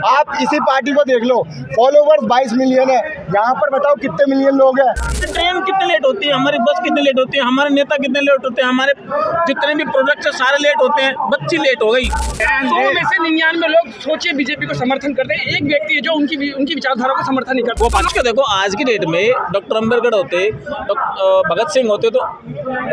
आप इसी पार्टी को देख लो, फॉलोवर्स 22 मिलियन है, यहाँ पर बताओ कितने मिलियन लोग हैं। ट्रेन कितने लेट होती है, हमारी बस कितने लेट होती है, हमारे नेता कितने लेट होते हैं, हमारे जितने भी प्रोजेक्ट है सारे लेट होते हैं, बच्ची लेट हो गई। 100 में से 99 लोग सोचिए बीजेपी को समर्थन करते हैं, एक व्यक्ति है जो उनकी विचारधारा को समर्थन नहीं करता। वो बात क्या, देखो आज की डेट में डॉक्टर अम्बेडकर होते, भगत सिंह होते, तो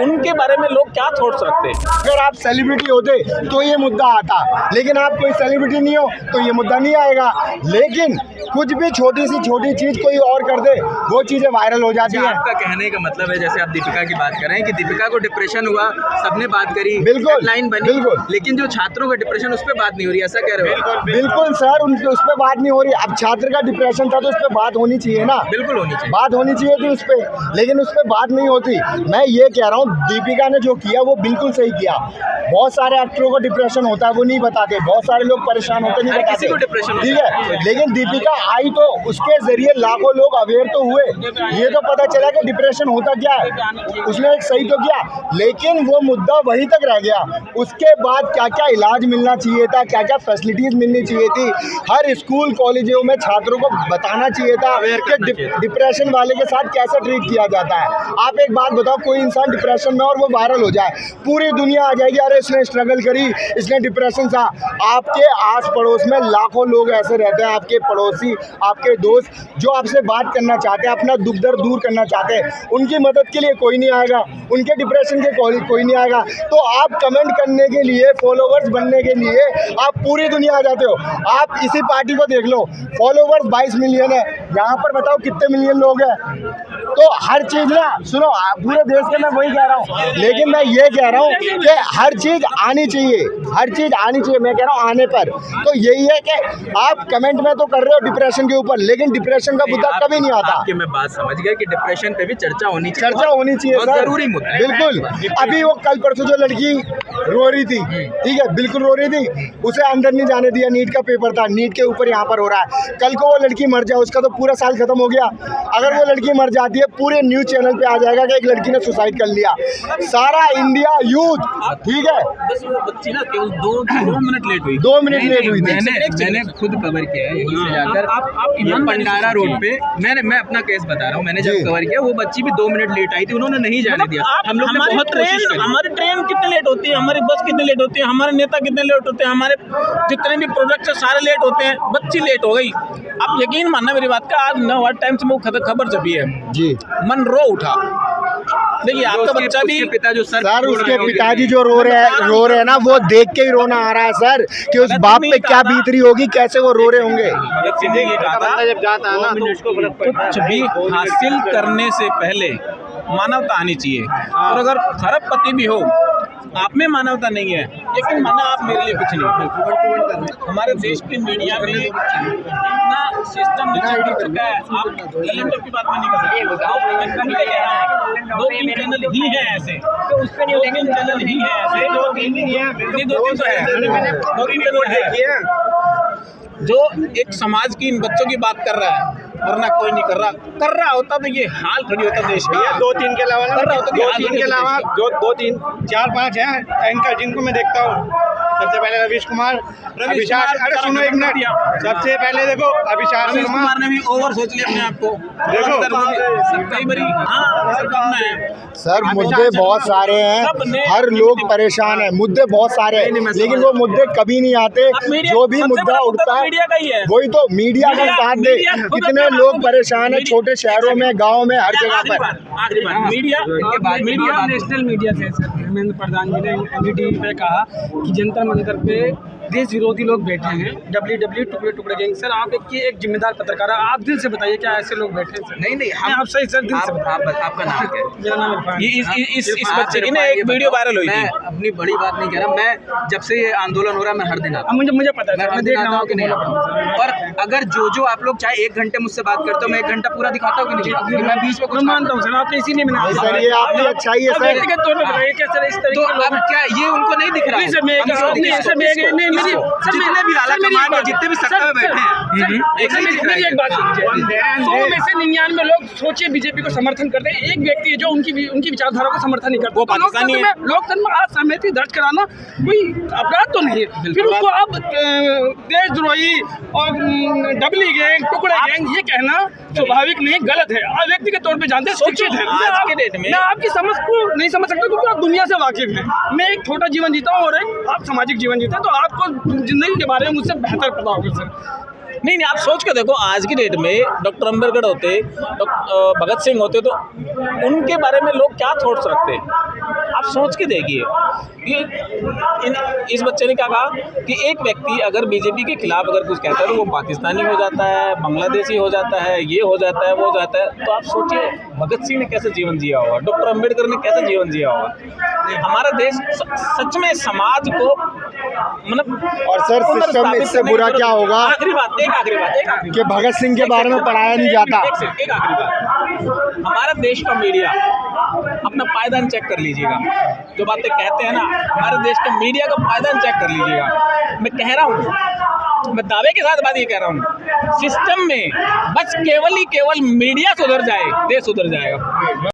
उनके बारे में लोग क्या थॉट्स रखते। अगर आप सेलिब्रिटी होते तो ये मुद्दा आता, लेकिन आप कोई सेलिब्रिटी नहीं हो तो ये मुद्दा नहीं आएगा। लेकिन कुछ भी छोटी सी छोटी चीज कोई और कर दे, वो चीजें वायरल हो जाती है। आपका कहने का मतलब है, जैसे आप दीपिका की बात करें कि दीपिका को डिप्रेशन हुआ, सबने बात करी, बिल्कुल लाइन बनी, बिल्कुल, लेकिन जो छात्रों का डिप्रेशन उस पर बात नहीं हो रही, ऐसा कह रहे हो? बिल्कुल सर, उनके उस पर बात नहीं हो रही। अब छात्र का डिप्रेशन था तो उस पर बात होनी चाहिए ना, बिल्कुल होनी चाहिए, बात होनी चाहिए थी उस पर, लेकिन उस पर बात नहीं होती। मैं ये कह रहा हूँ दीपिका ने जो किया वो बिल्कुल सही किया। बहुत सारे एक्टरों को डिप्रेशन होता है, वो नहीं बताते, बहुत सारे लोग परेशान होते नहीं बताते, किसी को डिप्रेशन, ठीक है। लेकिन दीपिका आई तो उसके जरिए लाखों लोग अवेयर तो हुए, ये तो पता चला कि डिप्रेशन होता क्या है, उसने एक सही तो किया, लेकिन वो मुद्दा वहीं तक रह गया। उसके बाद क्या क्या इलाज मिलना चाहिए था, क्या क्या फैसिलिटीज मिलनी चाहिए थी, हर स्कूल कॉलेजों में छात्रों को बताना चाहिए था कि डिप्रेशन वाले के साथ कैसे ट्रीट किया जाता है। आप एक बात बताओ, कोई इंसान डिप्रेशन में और वो वायरल हो जाए, पूरी दुनिया आ जाएगी, अरे इसने स्ट्रगल करी, इसने डिप्रेशन था। आपके आस पड़ोस में लाखों लोग ऐसे रहते हैं, आपके पड़ोसी, आपके दोस्त, जो आपसे बात करना चाहते हैं, अपना दुख दर्द दूर करना चाहते हैं, उनकी मदद के लिए कोई नहीं आएगा, उनके डिप्रेशन के कोई नहीं आएगा। तो आप कमेंट करने के लिए, फॉलोवर्स बनने के लिए आप पूरी दुनिया आ जाते हो। आप इसी पार्टी को देख लो, फॉलोवर्स 22 मिलियन है, यहाँ पर बताओ कितने मिलियन लोग हैं। तो हर चीज़ ना, सुनो, पूरे देश के मैं वही कह रहा हूँ, लेकिन मैं ये कह रहा हूँ कि हर चीज़ आनी चाहिए, हर चीज़ आनी चाहिए। मैं कह रहा हूँ आने पर तो यही है कि आप कमेंट में तो कर रहे हो डिप्रेशन के ऊपर, लेकिन डिप्रेशन का मुद्दा कभी नहीं आता। आपकी मैं बात समझ गया कि डिप्रेशन पे भी चर्चा होनी चाहिए, चर्चा होनी चाहिए सर, जरूरी मुद्दा है। बिल्कुल। अभी वो कल परसों जो लड़की रो रही थी, ठीक है, बिल्कुल रो रही थी, उसे अंदर नहीं जाने दिया, नीट का पेपर था, नीट के ऊपर यहाँ पर हो रहा है। कल को वो लड़की मर जाए, उसका तो पूरा साल खत्म हो गया। अगर वो लड़की मर जाती है, पूरे न्यूज चैनल पे आ जाएगा कि एक लड़की ने सुसाइड कर लिया, सारा इंडिया यूथ, ठीक है। बस वो बच्ची ना केवल 2 मिनट लेट हुई, 2 मिनट लेट हुई थी। मैंने खुद कवर किया है यहीं से जाकर, ये पंडारा रोड पे मैं अपना केस बता रहा हूँ, मैंने जब कवर किया वो बच्ची भी 2 मिनट लेट आई थी, उन्होंने नहीं जाने दिया। हम लोग ने बहुत कोशिश करी। हमारी ट्रेन कितने लेट होती है, हमारी बस कितने लेट होती है, हमारे नेता कितने लेट होते हैं, हमारे जितने भी प्रोजेक्ट है सारे लेट होते हैं, बच्ची लेट हो गई। आप यकीन मानना मेरी बात का, आज 9 टाइम्स में वो खबर छपी है जी, मन रो उठा। देखिए आपका बच्चा भी, पिता जो सर, उसके पिताजी जो रो रहे हैं ना, वो देख के ही रोना आ रहा है सर, कि उस बाप पे क्या बीत रही होगी, कैसे वो रो रहे होंगे। कुछ भी हासिल करने से पहले मानवता आनी चाहिए, और अगर खरबपति भी हो, आप में मानवता नहीं है, लेकिन माना आप मेरे लिए कुछ नहीं। हमारे देश की मीडिया में इतना सिस्टम नीचे चुका है, आप कैलेंडर की बात नहीं कर सकते। 2-3 चैनल ही हैं ऐसे, तो उस पर 2-3 चैनल ही हैं ऐसे, 2-3 तो है जो एक समाज की इन बच्चों की बात कर रहा है, वरना कोई नहीं कर रहा होता तो ये हाल थोड़ी होता देश का। 2-3 के अलावा कर रहा होता, 2-3 के अलावा 2-3 4-5 हैं एंकर जिनको मैं देखता हूँ। सबसे पहले रवीश कुमार, अभिषेक, अरे सुनो एक मिनट, सबसे पहले देखो अभिषेक शर्मा ने भी ओवर सोच लिया अपने आप को, देखो कई बारी। हाँ सर, मुद्दे बहुत सारे हैं, हर लोग परेशान है, मुद्दे बहुत सारे हैं, लेकिन वो मुद्दे कभी नहीं आते। जो भी मुद्दा उठता है मीडिया का ही है, वही तो मीडिया का साथ दे। कितने लोग परेशान है, छोटे शहरों में, गाँव में, हर जगह पर। आखिरी बात, मीडिया नेशनल मीडिया से धर्मेंद्र प्रधान जी ने NDTV पे कहा कि जंतर मंतर पे देश विरोधी लोग बैठे हैं, WW टुकड़े टुकड़े गैंग। सर, आप एक जिम्मेदार पत्रकार है, आप दिल से बताइए क्या ऐसे लोग बैठे हैं? सर नहीं आप सही सर दिल से आपका नाम क्या है? मेरा नाम इरफान। इस बच्चे की ना एक वीडियो वायरल हुई थी। मैं अपनी बड़ी बात नहीं कह रहा, मैं जब से ये आंदोलन हो रहा है मैं हर दिन आता हूँ, मुझे पता है, मैं देख रहा हूँ कि नहीं आता हूँ। और अगर जो आप लोग चाहे 1 घंटे मुझसे बात करते हो, मैं 1 घंटा पूरा दिखाता हूँ कि नहीं दिखाता, कि मैं बीच में कुछ मानता हूँ सर, आपने इसीलिए मैंने सर, ये आपकी अच्छाई है सर। व्यक्तिगत तौर पर बताइए क्या सर इस तो तरीके अब क्या ये उनको नहीं दिख रहा? सर, मैं जितने भी सत्ता में बैठे हैं मेरी एक बात सुनिए, 100 में से 99 लोग सोचिए बीजेपी को समर्थन करते हैं, एक व्यक्ति है जो उनकी विचारधारा को समर्थन नहीं करता। वो पाकिस्तानी है। लोकतंत्र में आज सहमति दर्ज कराना कोई अपराध तो नहीं है, फिर उसको अब देशद्रोही और डबली गैंग, टुकड़े गैंग ये कहना स्वाभाविक नहीं, गलत है। आप व्यक्ति के तौर पे जानते हैं, शिक्षित है। आज के डेट में मैं आपकी समझ को नहीं समझ सकता क्योंकि आप दुनिया से वाकिफ हैं। मैं एक छोटा जीवन जीता हूँ और एक आप सामाजिक जीवन जीते हैं, तो आपको जिंदगी के बारे में मुझसे बेहतर पता होगा सर। नहीं, आप सोच के देखो, आज की डेट में डॉक्टर अम्बेडकर होते, भगत सिंह होते, तो उनके बारे में लोग क्या थॉट्स रखते हैं? आप सोच के देखिए। इस बच्चे ने क्या कहा कि एक व्यक्ति अगर बीजेपी के खिलाफ अगर कुछ कहता है तो वो पाकिस्तानी हो जाता है, बांग्लादेशी हो जाता है, ये हो जाता है, वो हो जाता है। तो आप सोचिए भगत सिंह ने कैसे जीवन जिया होगा, डॉक्टर अम्बेडकर ने कैसे जीवन जिया होगा। हमारा देश सच में समाज को मतलब, और सर सिस्टम में इससे बुरा क्या होगा आखिरी बात कि भगत सिंह के बारे में पढ़ाया नहीं जाता। एक आखिरी बात, हमारा देश का मीडिया अपना पायदान चेक कर लीजिएगा। जो बातें कहते हैं ना, हमारे देश के मीडिया का पायदान चेक कर लीजिएगा। मैं कह रहा हूँ, मैं दावे के साथ बात ये कह रहा हूँ, सिस्टम में बस केवल मीडिया सुधर जाए, देश सुधर जाएगा।